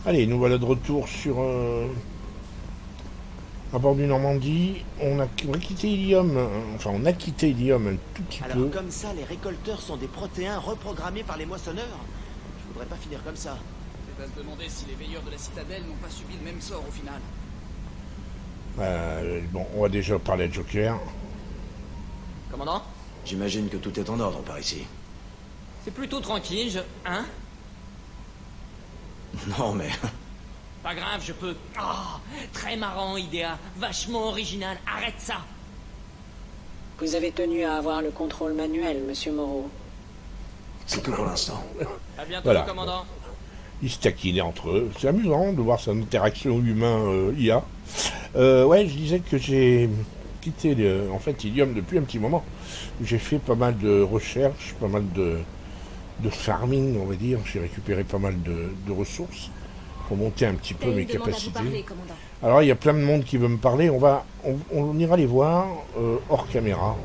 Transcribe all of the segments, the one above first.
Allez, nous voilà de retour sur à bord du Normandie. On a quitté Ilium, enfin on a quitté Ilium un tout petit Alors peu. comme ça, les récolteurs sont des protéins reprogrammés par les moissonneurs? Je voudrais pas finir comme ça. C'est à se demander si les veilleurs de la citadelle n'ont pas subi le même sort au final. Bon, on va déjà parler à Joker. Commandant? J'imagine que tout est en ordre par ici. C'est plutôt tranquille, Hein? Non, mais... Pas grave, je peux... Oh, très marrant, Idea. Vachement original. Arrête ça. Vous avez tenu à avoir le contrôle manuel, monsieur Moreau. C'est tout pour l'instant. À bientôt, Voilà. commandant. Ils se taquinaient entre eux. C'est amusant de voir son interaction humain-IA. Ouais, je disais que j'ai quitté en fait Ilium depuis un petit moment. J'ai fait pas mal de recherches, pas mal de farming, on va dire. J'ai récupéré pas mal de ressources pour monter un petit peu mes capacités. Parler, commandant. Alors il y a plein de monde qui veut me parler. On ira les voir hors caméra.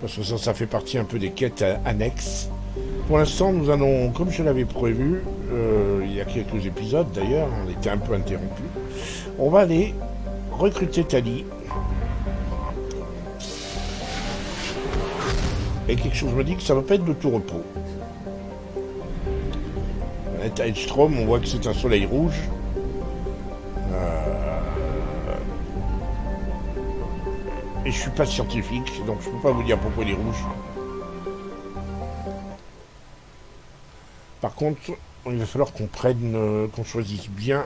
Parce que ça fait partie un peu des quêtes annexes. Pour l'instant, nous allons, comme je l'avais prévu, il y a quelques épisodes d'ailleurs, on était un peu interrompu. On va aller recruter Tali. Et quelque chose me dit que ça va pas être de tout repos. À Edgestrom, on voit que c'est un soleil rouge. Et je suis pas scientifique, donc je peux pas vous dire pourquoi il est rouge. Par contre, il va falloir qu'on prenne, qu'on choisisse bien.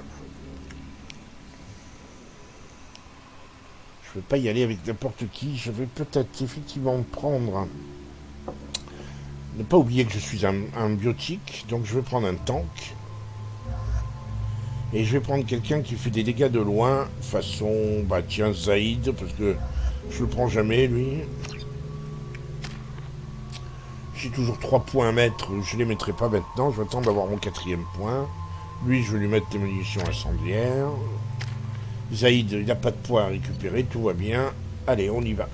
Je ne vais pas y aller avec n'importe qui. Je vais peut-être effectivement prendre. Ne pas oublier que je suis un biotique, donc je vais prendre un tank. Et je vais prendre quelqu'un qui fait des dégâts de loin, façon, bah tiens, Zaïd, parce que je le prends jamais, lui. J'ai toujours 3 points à mettre, je les mettrai pas maintenant, je vais attendre d'avoir mon 4e point. Lui, je vais lui mettre des munitions incendiaires. Zaïd, il n'a pas de points à récupérer, tout va bien. Allez, on y va.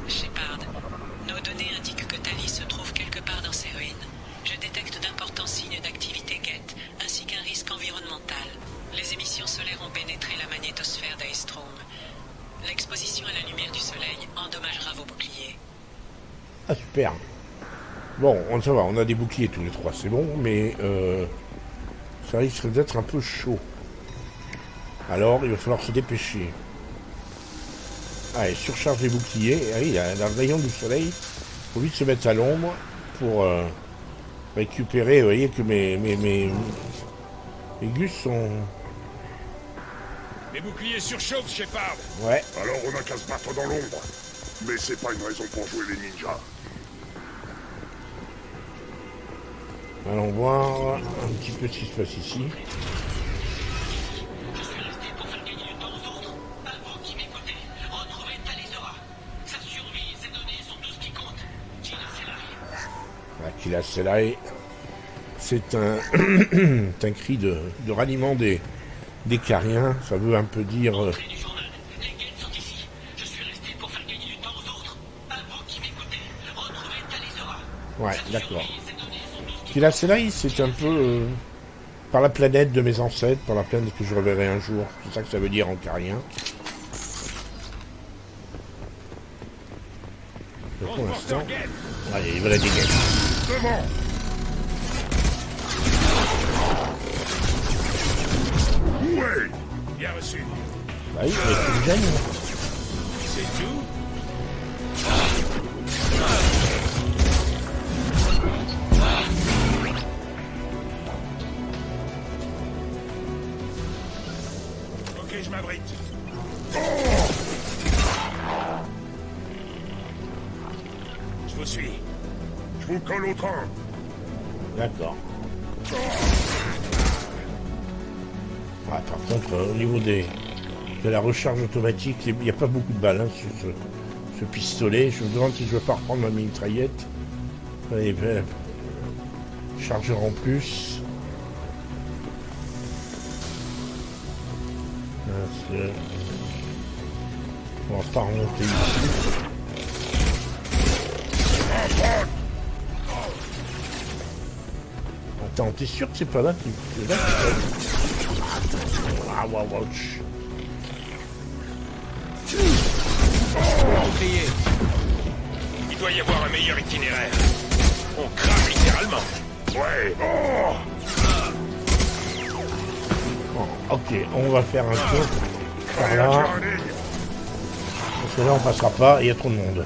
Shepard, nos données indiquent que Tali se trouve quelque part dans ces ruines. Je détecte d'importants signes d'activité guette, ainsi qu'un risque environnemental. Les émissions solaires ont pénétré la magnétosphère d'Aestrom. L'exposition à la lumière du soleil endommagera vos boucliers. Ah, super. Bon, ça va, on a des boucliers tous les 3, c'est bon, mais ça risque d'être un peu chaud. Alors, il va falloir se dépêcher. Allez, surcharge les boucliers. Ah oui, dans le rayon du soleil, il faut vite se mettre à l'ombre pour récupérer. Vous voyez que mes gus sont... Les boucliers surchauffent, Shepard. Ouais. Alors on n'a qu'à se battre dans l'ombre. Mais c'est pas une raison pour jouer les ninjas. Allons voir un petit peu ce qui se passe ici. Je suis resté pour faire gagner du temps aux autres. À vous qui m'écoutez, retrouvez Talizora. Sa survie et ses données sont tout ce qui compte. Kila Selai, c'est un cri de ralliement des Cariens. Ça veut un peu dire... Les guettes sont ici. Je suis resté pour faire gagner du temps aux autres. À vous qui m'écoutez, retrouvez Talizora. Ouais, d'accord. Kila Selai, c'est un peu par la planète de mes ancêtres, par la planète que je reverrai un jour. C'est ça que ça veut dire en carien. Mais pour l'instant... Allez, voilà des guettes. Devant. Ouais. Bien reçu. Bah oui, mais c'est une gêne. C'est tout? Ok, je m'abrite. Je vous suis. Je vous colle au train. D'accord. Ouais, par contre, au niveau de la recharge automatique, il n'y a pas beaucoup de balles hein, sur ce pistolet. Je me demande si je ne vais pas reprendre ma mitraillette. Allez, chargeur en plus. On va pas remonter ici. Attends, t'es sûr que c'est pas là qui... c'est là qui... Ah, wow, ouch. Bouclier. Il doit y avoir un meilleur itinéraire. On crame littéralement. Ouais. Oh. Bon, ok, on va faire un tour par là. Parce que là, on passera pas, il y a trop de monde.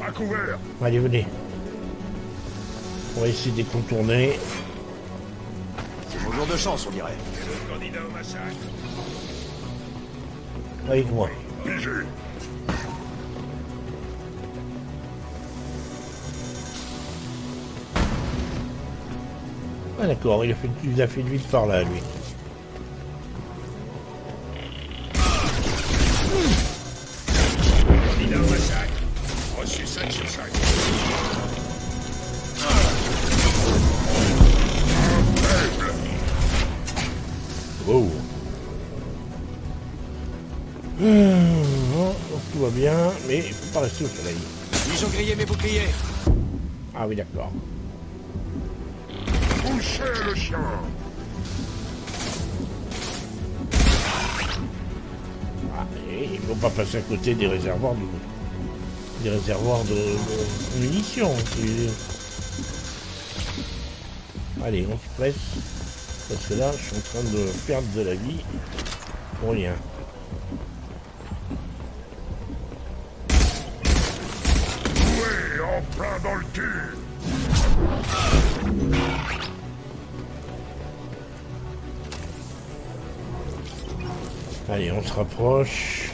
À couvert. Allez, venez. On va essayer de les contourner. C'est mon jour de chance, on dirait. Le candidat au massacre. Avec moi. Pigé. Ah d'accord, il a fait une vite par là, lui. Candidat au massacre. Reçu 5 sur 5. Wow. Donc tout va bien, mais il faut pas rester au soleil. Ils ont grillé mes boucliers. Ah oui, d'accord. Bouchez le chien. Ah, et il faut pas passer à côté des réservoirs de munitions. Allez, on se presse. Parce que là, je suis en train de perdre de la vie pour rien. Ouais, en plein dans le cul. Allez, on se rapproche.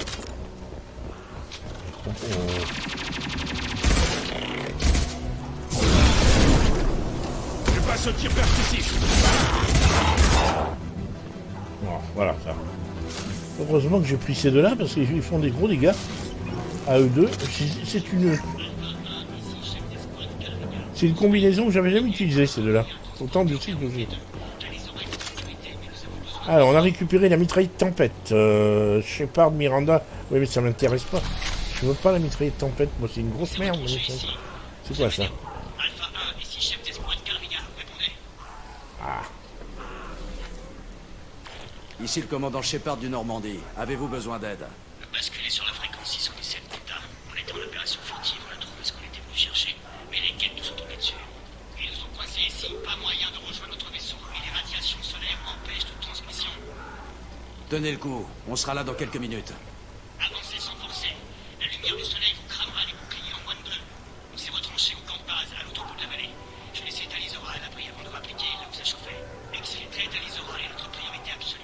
Je passe au tir percussif. Bon, voilà ça. Heureusement que j'ai pris ces deux-là parce qu'ils font des gros dégâts à eux deux. C'est une combinaison que j'avais jamais utilisée, ces deux-là. Autant de cycles que j'ai. Alors, on a récupéré la mitraillette tempête. Shepard, Miranda. Oui, mais ça m'intéresse pas. Je veux pas la mitraillette tempête. Moi, c'est une grosse merde. C'est quoi ça? Alpha 1, ici chef d'escouade Calriga. Répondez. Ah. Ici le commandant Shepard du Normandie. Avez-vous besoin d'aide? Basculez sur la fréquence 617 Delta. On était en opération furtive, on a trouvé ce qu'on était venu chercher. Mais les guettes nous sont tombées dessus. Ils nous ont coincés ici, pas moyen de rejoindre notre vaisseau. Et les radiations solaires empêchent toute transmission. Tenez le coup, on sera là dans quelques minutes. Avancez sans forcer. La lumière du soleil vous cramera les boucliers en moins de 2. On s'est retranché au camp de base, à l'autre bout de la vallée. Je laissais Talizora à l'abri avant de rappliquer là où ça chauffait. Exfiltrer Talizora est notre priorité absolue.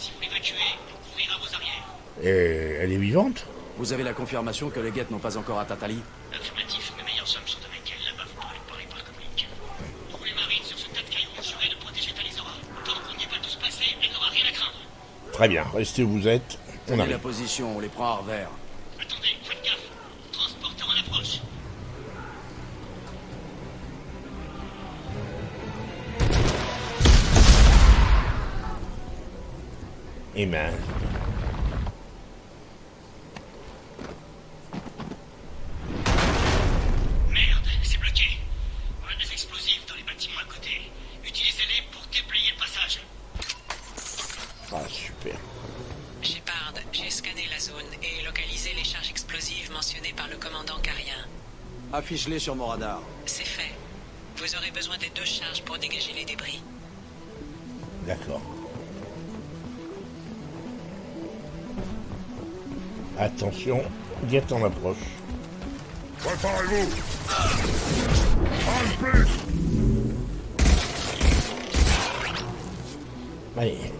Si vous l'évacuez, on couvrira vos arrières. Et elle est vivante? Vous avez la confirmation que les guettes n'ont pas encore atteint Tali? Affirmatif, mes meilleurs hommes sont avec elle là-bas, vous pourrez parler par communique. Vous les marines sur ce tas de cailloux assurez de protéger Talizora. Tant qu'on n'y est pas tous passés, elle n'aura rien à craindre. Très bien, restez où vous êtes. On Tenez arrive. la position, on les prend à revers. Attendez, faites gaffe. Transporteur en approche. Et ben. Merde, c'est bloqué. On a des explosifs dans les bâtiments à côté. Utilisez-les pour déblayer le passage. Ah, super. Shepard, j'ai scanné la zone et localisé les charges explosives mentionnées par le commandant Carrien. Affiche-les sur mon radar. C'est fait. Vous aurez besoin des 2 charges pour dégager les débris. D'accord. Attention, guette en approche. Préparez-vous. Un plus. Allez,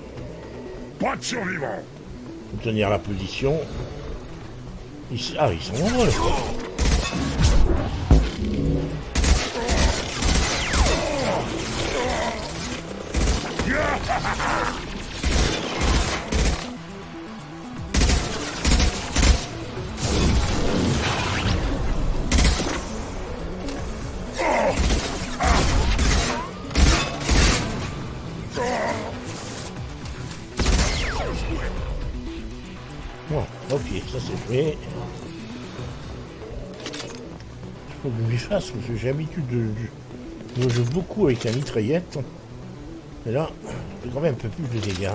Pas de survivants. faut tenir la position. Ils sont nombreux. Bon, ok, ça c'est fait. Je Faut que je m'y fasse, parce que j'ai l'habitude de jouer beaucoup avec la mitraillette. Et là, j'ai quand même un peu plus de dégâts.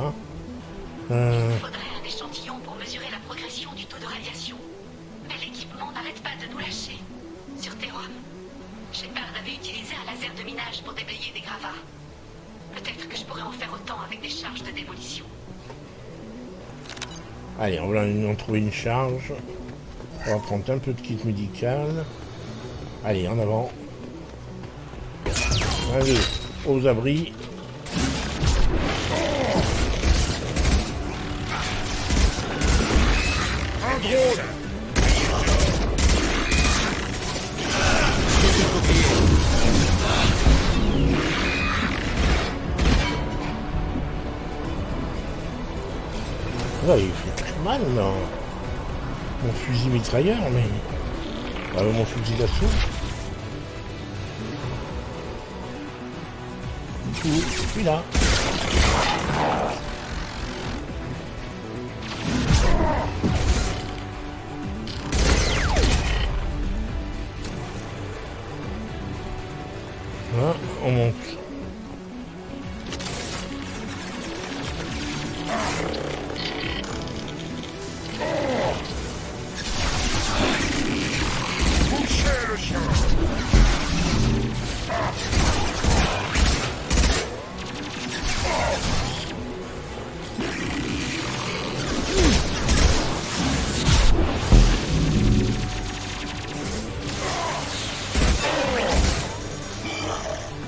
Il faudrait un échantillon pour mesurer la progression du taux de radiation. Mais l'équipement n'arrête pas de nous lâcher. Sur Terrum, Shepard avait utilisé un laser de minage pour déblayer des gravats. Peut-être que je pourrais en faire autant avec des charges de démolition. Allez, on va en trouver une charge. On va prendre un peu de kit médical. Allez, en avant. Allez, aux abris. Un drone! Ouais, il fait mal, non. Mon fusil mitrailleur, mais... mon fusil d'assaut. Du coup, je suis là. Voilà, on monte. Bouchez le chien!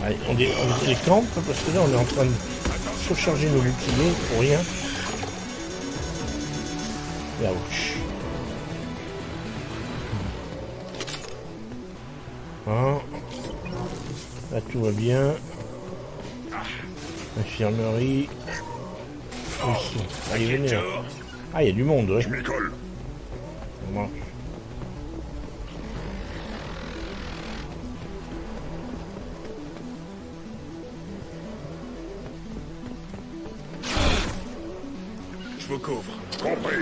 Allez, on décampe parce que là on est en train de surcharger nos boucliers pour rien. Et ouch. Hein. Là tout va bien. Infirmerie. Ici. Allez, venez là. Ah, il y a du monde, ouais. Je m'y colle. Bon. Je vous couvre. Compris.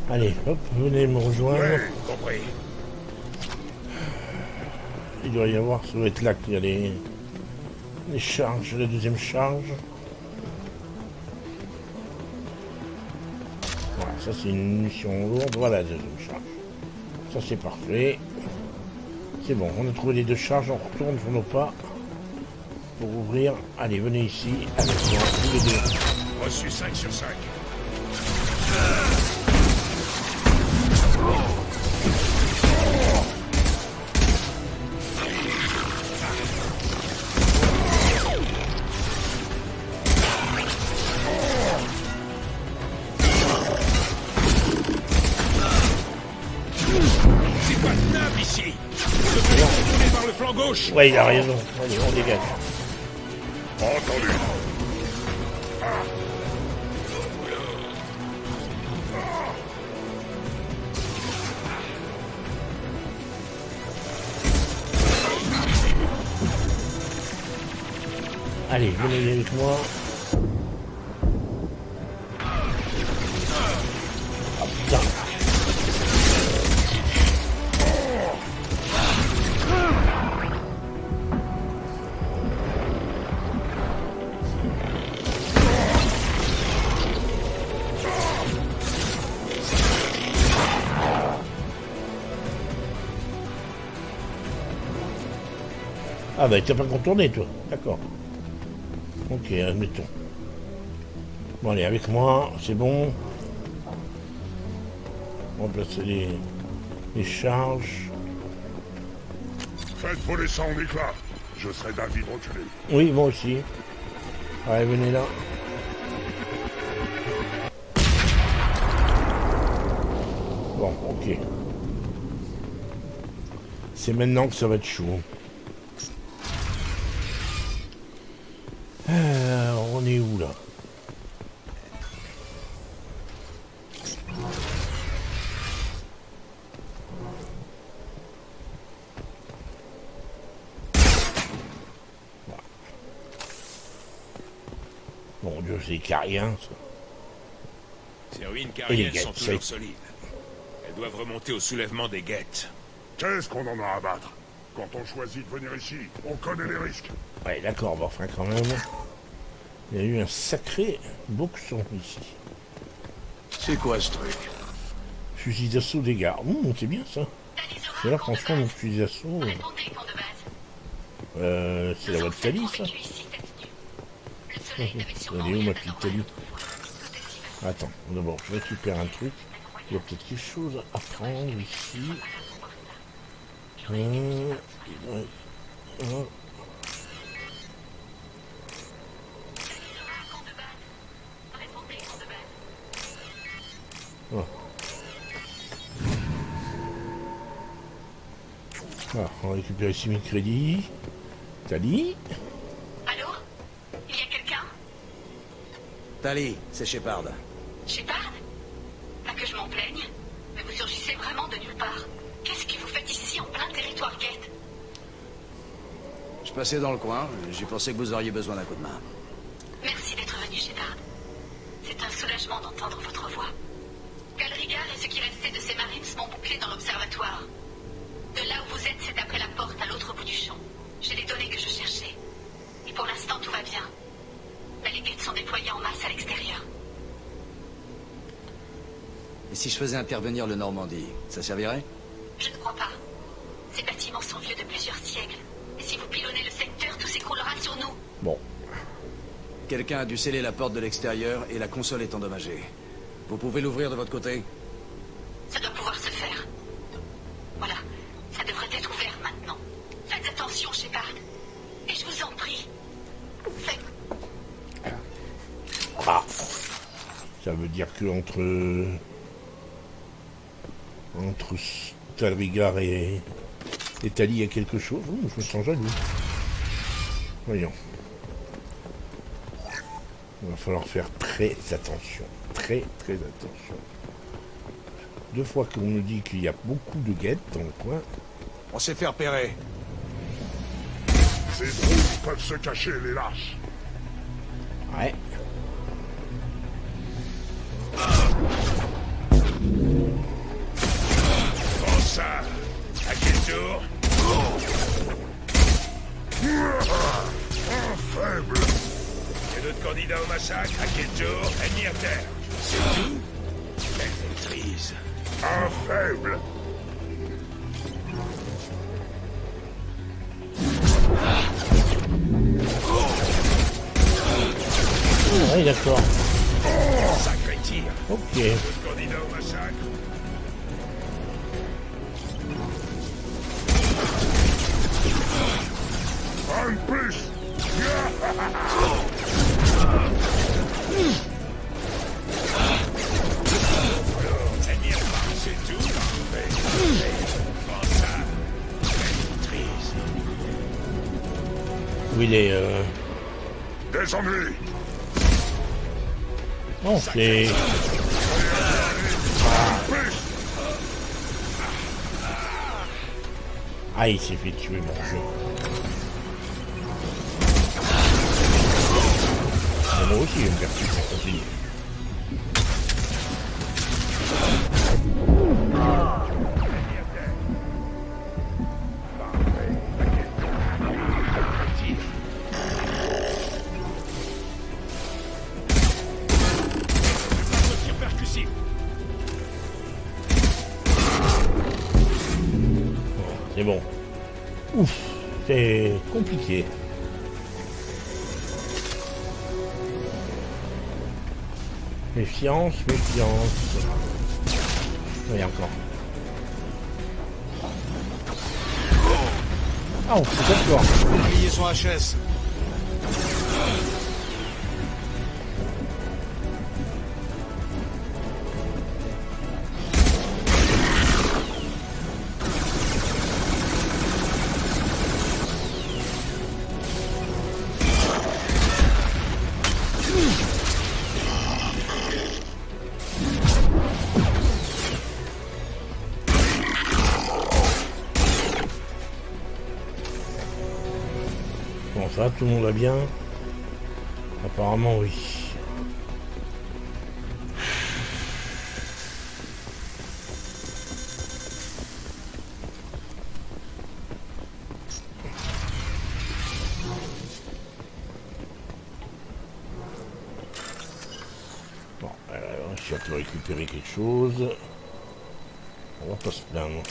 Allez, hop, venez me rejoindre. Ouais, compris. Il doit y avoir, ça doit être là qu'il y a les charges, la deuxième charge. Voilà, ça c'est une munition lourde, voilà la deuxième charge. Ça c'est parfait. C'est bon, on a trouvé les deux charges, on retourne sur nos pas pour ouvrir. Allez, venez ici, avec moi, tous les deux. Reçu 5 sur 5. C'est pas tenable ici. Je peux retourner par le flanc gauche. Ouais, il a raison. Allez, on dégage. Entendu. Allez, venez avec moi. Ah putain. Ah bah t'as pas contourné toi, d'accord. Ok, admettons. Bon allez, avec moi, c'est bon. On va placer les charges. Faites voler ça en éclats. Je serai d'avis de reculer. Oui, moi aussi. Allez, venez là. Bon, ok. C'est maintenant que ça va être chaud. On est où là? Mon Dieu, c'est carien, ça. Ces ruines Et les cariennes guettes, sont toujours solides. Elles doivent remonter au soulèvement des guettes. Qu'est-ce qu'on en a à battre? Quand on choisit de venir ici, on connaît les risques. Ouais, d'accord, bon, enfin, quand même. Il y a eu un sacré boxon ici. C'est quoi ce truc? Fusil d'assaut dégâts. C'est bien ça. C'est là, franchement, mon fusil d'assaut. C'est la voix de Tali, ça. Elle est où ma petite Tali? Attends, d'abord, je récupère un truc. Il y a peut-être quelque chose à prendre ici. Oh. Ah, on récupère ici mes crédits. Tali? Allô? Il y a quelqu'un? Tali, c'est Shepard. Shepard? Pas que je m'en plaigne, mais vous surgissez vraiment de nulle part. Qu'est-ce que vous faites ici en plein territoire Geth? Je passais dans le coin, j'ai pensé que vous auriez besoin d'un coup de main. Merci d'être venu, Shepard. C'est un soulagement d'entendre votre voix. Calrigar et ce qui restait de ses marines m'ont bouclé dans l'observatoire. De là où vous êtes, c'est après la porte à l'autre bout du champ. J'ai les données que je cherchais. Et pour l'instant, tout va bien. Mais les Geth sont déployés en masse à l'extérieur. Et si je faisais intervenir le Normandie, ça servirait? Je ne crois pas. Ces bâtiments sont vieux de plusieurs siècles. Et si vous pilonnez le secteur, tout s'écroulera sur nous. Bon. Quelqu'un a dû sceller la porte de l'extérieur et la console est endommagée. Vous pouvez l'ouvrir de votre côté? Ça doit pouvoir se faire. Voilà. Ça devrait être ouvert maintenant. Faites attention, Shepard. Et je vous en prie. Faites... Ah. Ça veut dire que entre Calrigar et Tali, il y a quelque chose. Je me sens jaloux. Voyons. Il va falloir faire très attention. Très attention. 2 fois qu'on nous dit qu'il y a beaucoup de guettes dans le coin. On s'est fait repérer. Ces trous peuvent se cacher, les lâches. Ouais. Bon ça, à quel tour? Un faible. Et d'autres candidats au massacre, à quel tour? Ennemi à terre. C'est tout? Quelle maîtrise. Un faible. Ouais, d'accord. Sacré tir. Ok. D'autres candidats au massacre. Un de plus. Ennemi à part, c'est tout. Parfait. Bon ça, quelle maîtrise. Où il est Descendez. Non, c'est... Plus. Ah, il s'est fait tuer, mon jeu. Moi aussi, je vais me faire tuer, ça continue. Percussif. C'est bon. Ouf, c'est compliqué. Méfiance. Oui, encore. Ah, on fait d'accord. Oubliez son HS. Bon, ça va, tout le monde va bien? Apparemment, oui. toi tu vas récupérer quelque chose. On va pas se plaindre.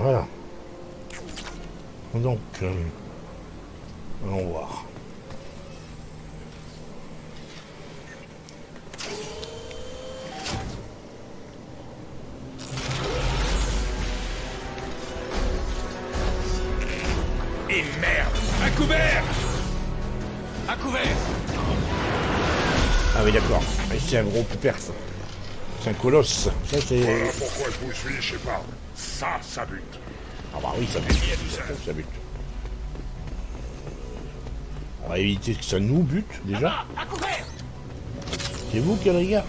Voilà. Donc, allons voir. Et merde! À couvert! À couvert! Ah oui, d'accord. C'est un gros perse. C'est un colosse. Ça, c'est... Voilà pourquoi je vous suis, Shepard. Ça bute. Ah bah oui, ça bute. Ça bute. On va éviter que ça nous bute, déjà. À couvert! C'est vous qui avez les gars.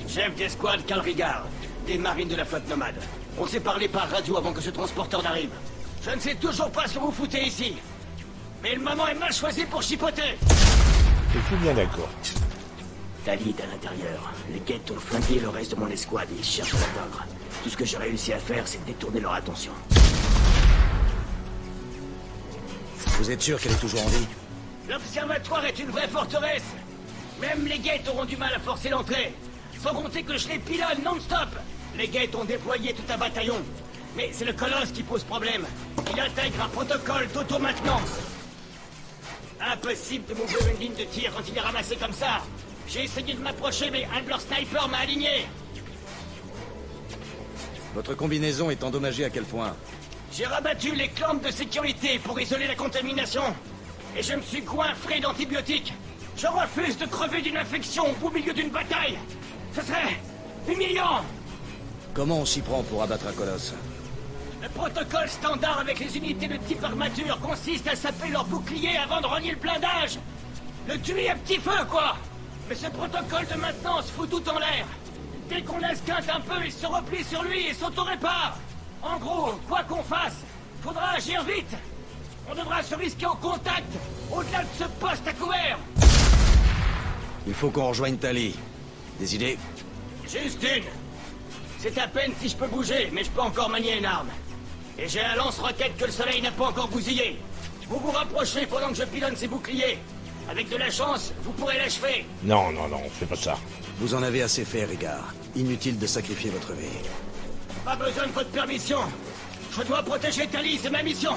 Chef d'escouade Carl Rigard, des marines de la flotte nomade. On s'est parlé par radio avant que ce transporteur n'arrive. Je ne sais toujours pas ce que vous foutez ici. Mais le moment est mal choisi pour chipoter. Je suis bien d'accord. Tali est à l'intérieur. Les guettes ont flingué le reste de mon escouade et ils cherchent à l'atteindre. Tout ce que j'ai réussi à faire, c'est de détourner leur attention. Vous êtes sûr qu'elle est toujours en vie? L'observatoire est une vraie forteresse. Même les guettes auront du mal à forcer l'entrée. Sans compter que je les pilonne non-stop. Les guettes ont déployé tout un bataillon. Mais c'est le colosse qui pose problème. Il intègre un protocole d'auto-maintenance. Impossible de m'ouvrir une ligne de tir quand il est ramassé comme ça. J'ai essayé de m'approcher, mais un de leurs snipers m'a aligné. Votre combinaison est endommagée à quel point? J'ai rabattu les clampes de sécurité pour isoler la contamination. Et je me suis goinfré d'antibiotiques. Je refuse de crever d'une infection au milieu d'une bataille. Ce serait humiliant. Comment on s'y prend pour abattre un colosse? Le protocole standard avec les unités de type armature consiste à saper leur bouclier avant de renier le blindage. Le tuer à petit feu, quoi. Mais ce protocole de maintenance fout tout en l'air. Dès qu'on l'esquinte un peu, il se replie sur lui et s'auto-répare. En gros, quoi qu'on fasse, faudra agir vite. On devra se risquer au contact, au-delà de ce poste à couvert. Il faut qu'on rejoigne Tali. Des idées? Juste une. C'est à peine si je peux bouger, mais je peux encore manier une arme. Et j'ai un lance-roquette que le soleil n'a pas encore bousillé. Vous vous rapprochez pendant que je pilonne ces boucliers. Avec de la chance, vous pourrez l'achever. Non, on fait pas ça. Vous en avez assez fait, Rigard. Inutile de sacrifier votre vie. Pas besoin de votre permission. Je dois protéger Tali, c'est ma mission.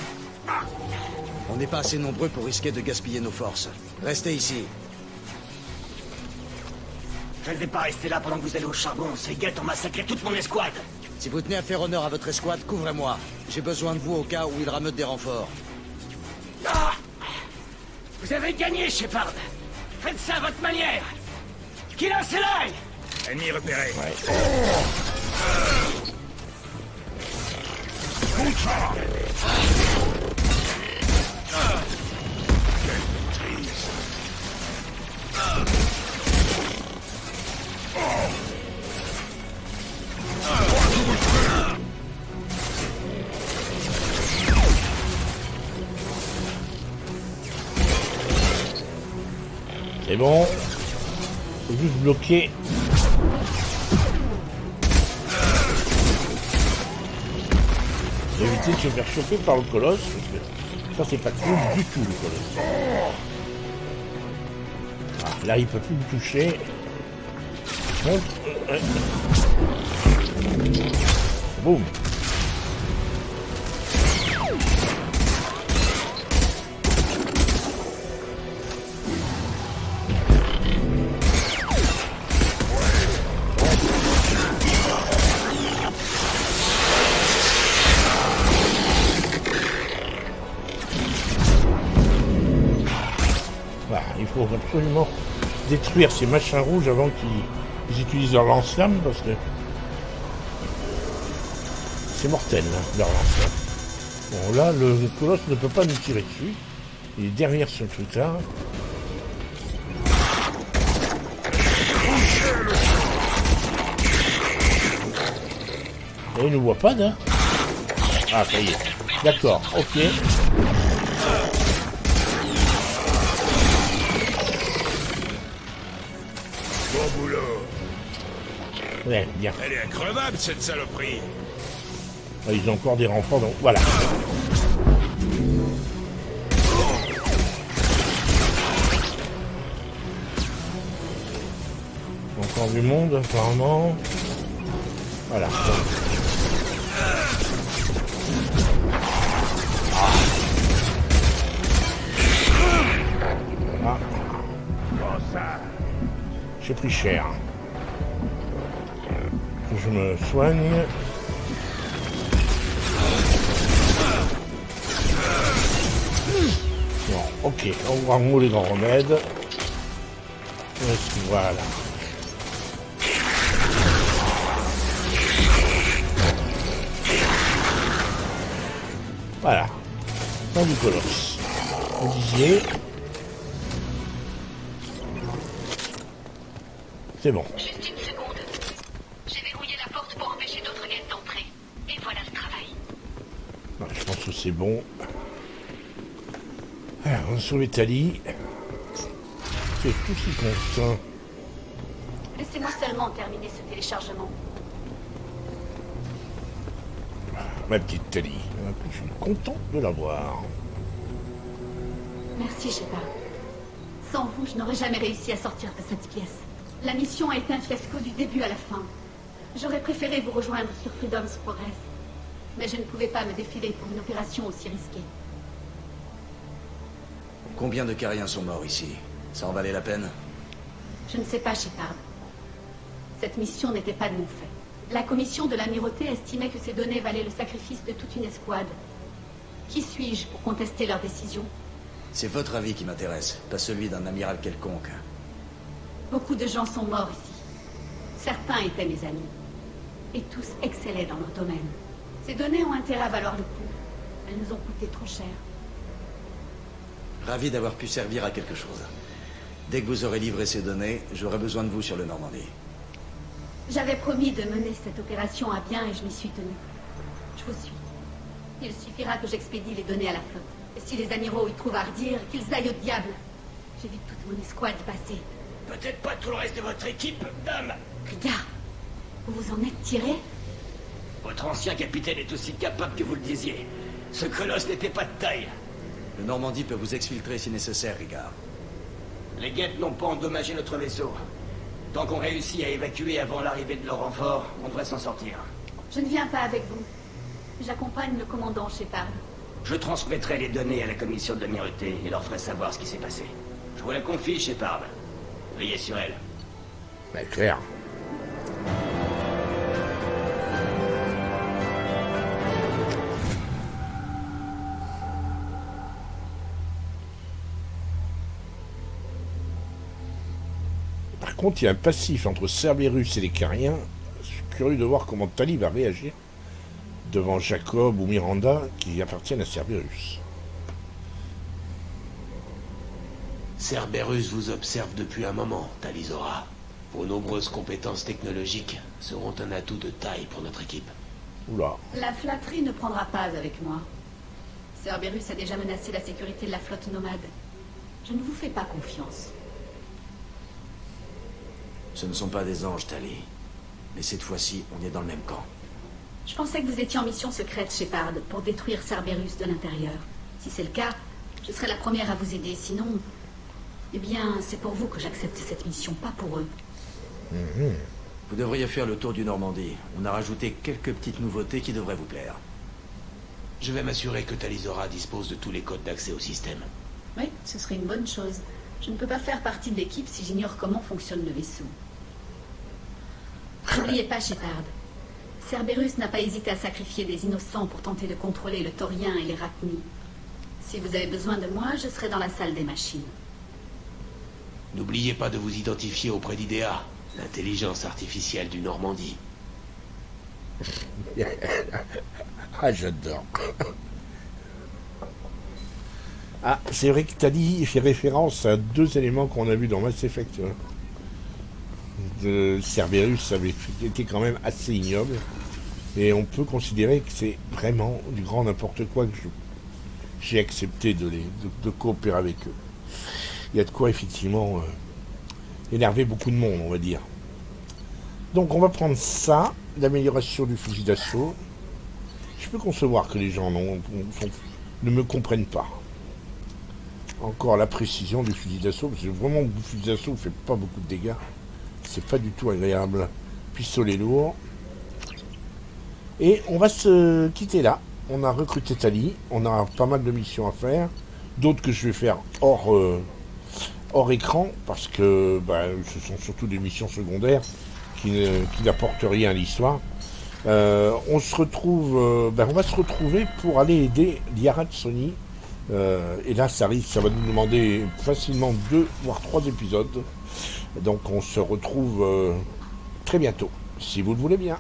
On n'est pas assez nombreux pour risquer de gaspiller nos forces. Restez ici. Je ne vais pas rester là pendant que vous allez au charbon. Ces guettes ont massacré toute mon escouade. Si vous tenez à faire honneur à votre escouade, couvrez-moi. J'ai besoin de vous au cas où ils rameutent des renforts. Ah! Vous avez gagné, Shepard. Faites ça à votre manière. Qui lance l'ail? Ennemi repéré. C'est bon. Faut juste bloquer. Éviter de se faire choper par le colosse. Parce que ça, c'est pas cool du tout, le colosse. Ah, là, il peut plus me toucher. Donc, boum. Il faut absolument détruire ces machins rouges avant qu'ils utilisent leur lance-flamme parce que c'est mortel, hein, leur lance-flamme. Bon, là, le colosse ne peut pas nous tirer dessus. Il est derrière ce truc-là. Et il ne voit pas, hein. Ah, ça y est. D'accord, ok. Ouais, bien. Elle est increvable, cette saloperie. Ah, ils ont encore des renforts, donc voilà. Encore du monde, apparemment. Voilà. Ah. J'ai pris cher. Je me soigne. Bon, ok, on va rouler dans remède. Voilà. Voilà. Fin du colosse. Vous disiez. C'est bon. Juste une seconde. J'ai verrouillé la porte pour empêcher d'autres guettes d'entrer. Et voilà le travail. Ouais, je pense que c'est bon. Alors, on sur l'Italie. C'est tout ce qui compte. Laissez-moi seulement terminer ce téléchargement. Ma petite Tali. Je suis content de la voir. Merci, Shepard. Sans vous, je n'aurais jamais réussi à sortir de cette pièce. La mission a été un fiasco du début à la fin. J'aurais préféré vous rejoindre sur Freedom's Progress. Mais je ne pouvais pas me défiler pour une opération aussi risquée. Combien de Cariens sont morts ici? Ça en valait la peine? Je ne sais pas, Shepard. Cette mission n'était pas de mon fait. La commission de l'amirauté estimait que ces données valaient le sacrifice de toute une escouade. Qui suis-je pour contester leur décision? C'est votre avis qui m'intéresse, pas celui d'un amiral quelconque. Beaucoup de gens sont morts ici. Certains étaient mes amis. Et tous excellaient dans leur domaine. Ces données ont intérêt à valoir le coup. Elles nous ont coûté trop cher. Ravi d'avoir pu servir à quelque chose. Dès que vous aurez livré ces données, j'aurai besoin de vous sur le Normandie. J'avais promis de mener cette opération à bien et je m'y suis tenue. Je vous suis. Il suffira que j'expédie les données à la flotte. Et si les amiraux y trouvent à redire, qu'ils aillent au diable. J'ai vu toute mon escouade y passer. Peut-être pas tout le reste de votre équipe, dame. Regarde, vous vous en êtes tiré? Votre ancien capitaine est aussi capable que vous le disiez. Ce colosse n'était pas de taille. Le Normandie peut vous exfiltrer si nécessaire, Rigard. Les guettes n'ont pas endommagé notre vaisseau. Tant qu'on réussit à évacuer avant l'arrivée de leur renfort, on devrait s'en sortir. Je ne viens pas avec vous. J'accompagne le commandant Shepard. Je transmettrai les données à la commission de l'amirauté et leur ferai savoir ce qui s'est passé. Je vous la confie, Shepard. Veillez sur elle. Ben, clair. Par contre, il y a un passif entre Cerberus et les Cariens. Je suis curieux de voir comment Tali va réagir devant Jacob ou Miranda qui appartiennent à Cerberus. Cerberus vous observe depuis un moment, Talizora. Vos nombreuses compétences technologiques seront un atout de taille pour notre équipe. Oula. La flatterie ne prendra pas avec moi. Cerberus a déjà menacé la sécurité de la flotte nomade. Je ne vous fais pas confiance. Ce ne sont pas des anges, Tali. Mais cette fois-ci, on est dans le même camp. Je pensais que vous étiez en mission secrète, Shepard, pour détruire Cerberus de l'intérieur. Si c'est le cas, je serai la première à vous aider. Sinon, eh bien, c'est pour vous que j'accepte cette mission, pas pour eux. Vous devriez faire le tour du Normandie. On a rajouté quelques petites nouveautés qui devraient vous plaire. Je vais m'assurer que Talizora dispose de tous les codes d'accès au système. Oui, ce serait une bonne chose. Je ne peux pas faire partie de l'équipe si j'ignore comment fonctionne le vaisseau. N'oubliez pas, Shepard. Cerberus n'a pas hésité à sacrifier des innocents pour tenter de contrôler le Taurien et les Rachni. Si vous avez besoin de moi, je serai dans la salle des machines. N'oubliez pas de vous identifier auprès d'IDEA, l'intelligence artificielle du Normandie. Ah, j'adore. Ah, c'est vrai que Tali fait référence à deux éléments qu'on a vus dans Mass Effect. De Cerberus avait été quand même assez ignoble. Et on peut considérer que c'est vraiment du grand n'importe quoi que j'ai accepté de coopérer avec eux. Il y a de quoi effectivement énerver beaucoup de monde, on va dire. Donc on va prendre ça, l'amélioration du fusil d'assaut. Je peux concevoir que les gens ne me comprennent pas. Encore la précision du fusil d'assaut, parce que vraiment le fusil d'assaut ne fait pas beaucoup de dégâts. C'est pas du tout agréable. Pistolet lourd. Et on va se quitter là. On a recruté Tali, on a pas mal de missions à faire. D'autres que je vais faire hors écran, parce que ce sont surtout des missions secondaires qui n'apportent rien à l'histoire. On se retrouve, on va se retrouver pour aller aider Liara Sony. Et là, ça va nous demander facilement 2 voire 3 épisodes. Donc, on se retrouve très bientôt, si vous le voulez bien.